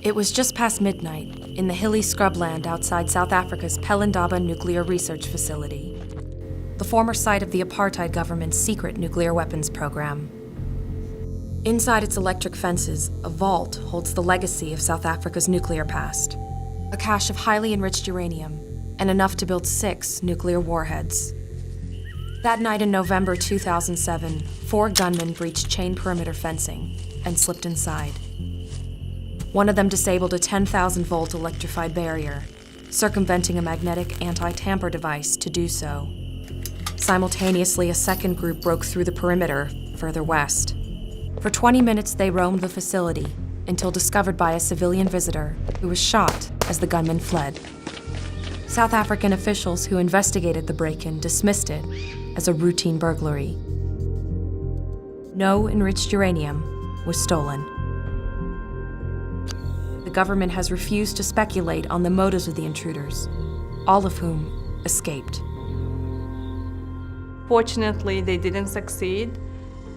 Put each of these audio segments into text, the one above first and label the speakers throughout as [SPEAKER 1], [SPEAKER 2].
[SPEAKER 1] It was just past midnight in the hilly scrubland outside South Africa's Pelindaba Nuclear Research Facility, the former site of the apartheid government's secret nuclear weapons program. Inside its electric fences, a vault holds the legacy of South Africa's nuclear past, a cache of highly enriched uranium, and enough to build 6 nuclear warheads. That night in November 2007, 4 gunmen breached chain perimeter fencing and slipped inside. One of them disabled a 10,000-volt electrified barrier, circumventing a magnetic anti-tamper device to do so. Simultaneously, a second group broke through the perimeter further west. For 20 minutes, they roamed the facility until discovered by a civilian visitor who was shot as the gunmen fled. South African officials who investigated the break-in dismissed it as a routine burglary. No enriched uranium was stolen. The government has refused to speculate on the motives of the intruders, all of whom escaped.
[SPEAKER 2] Fortunately, they didn't succeed,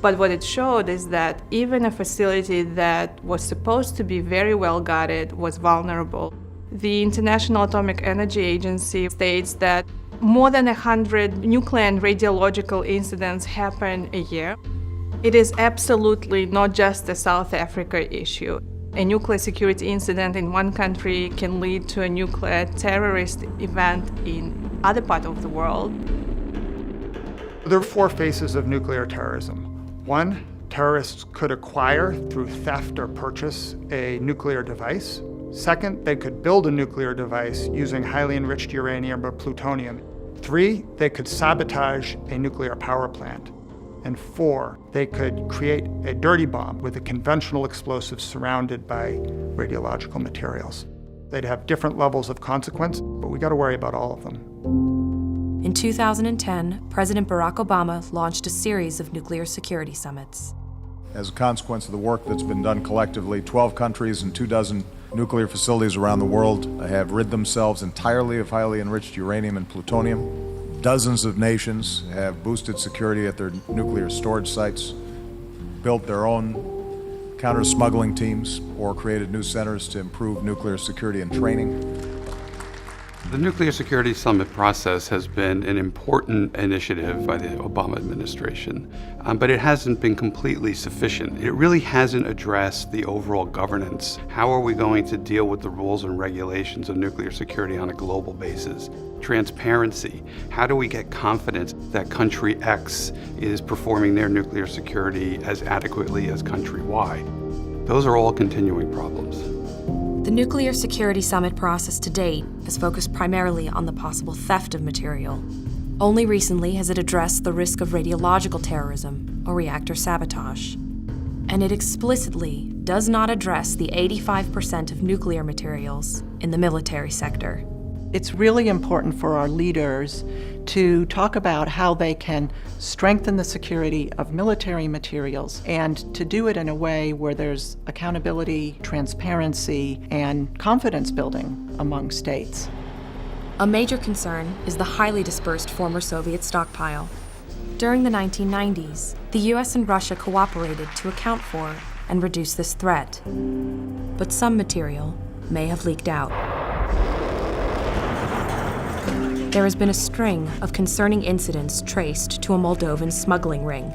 [SPEAKER 2] but what it showed is that even a facility that was supposed to be very well guarded was vulnerable. The International Atomic Energy Agency states that more than 100 nuclear and radiological incidents happen a year. It is absolutely not just a South Africa issue. A nuclear security incident in one country can lead to a nuclear terrorist event in other parts of the world.
[SPEAKER 3] There are 4 phases of nuclear terrorism. 1, terrorists could acquire through theft or purchase a nuclear device. 2nd, they could build a nuclear device using highly enriched uranium or plutonium. 3, they could sabotage a nuclear power plant. And 4, they could create a dirty bomb with a conventional explosive surrounded by radiological materials. They'd have different levels of consequence, but we got to worry about all of them.
[SPEAKER 1] In 2010, President Barack Obama launched a series of nuclear security summits.
[SPEAKER 4] As a consequence of the work that's been done collectively, 12 countries and 24 nuclear facilities around the world have rid themselves entirely of highly enriched uranium and plutonium. Dozens of nations have boosted security at their nuclear storage sites, built their own counter-smuggling teams, or created new centers to improve nuclear security and training.
[SPEAKER 5] The Nuclear Security Summit process has been an important initiative by the Obama administration, but it hasn't been completely sufficient. It really hasn't addressed the overall governance. How are we going to deal with the rules and regulations of nuclear security on a global basis? Transparency. How do we get confidence that country X is performing their nuclear security as adequately as country Y? Those are all continuing problems.
[SPEAKER 1] The Nuclear Security Summit process to date has focused primarily on the possible theft of material. Only recently has it addressed the risk of radiological terrorism or reactor sabotage. And it explicitly does not address the 85% of nuclear materials in the military sector.
[SPEAKER 6] It's really important for our leaders to talk about how they can strengthen the security of military materials and to do it in a way where there's accountability, transparency, and confidence building among states.
[SPEAKER 1] A major concern is the highly dispersed former Soviet stockpile. During the 1990s, the US and Russia cooperated to account for and reduce this threat. But some material may have leaked out. There has been a string of concerning incidents traced to a Moldovan smuggling ring.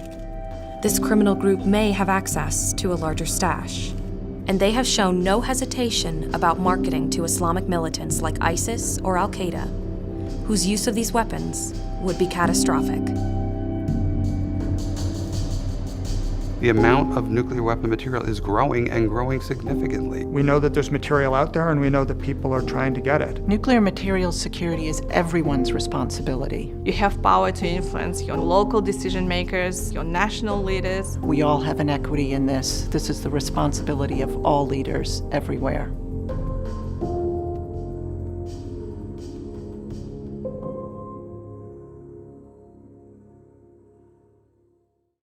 [SPEAKER 1] This criminal group may have access to a larger stash, and they have shown no hesitation about marketing to Islamic militants like ISIS or Al-Qaeda, whose use of these weapons would be catastrophic.
[SPEAKER 5] The amount of nuclear weapon material is growing and growing significantly.
[SPEAKER 3] We know that there's material out there, and we know that people are trying to get it.
[SPEAKER 6] Nuclear materials security is everyone's responsibility.
[SPEAKER 2] You have power to influence your local decision makers, your national leaders.
[SPEAKER 6] We all have an equity in this. This is the responsibility of all leaders everywhere.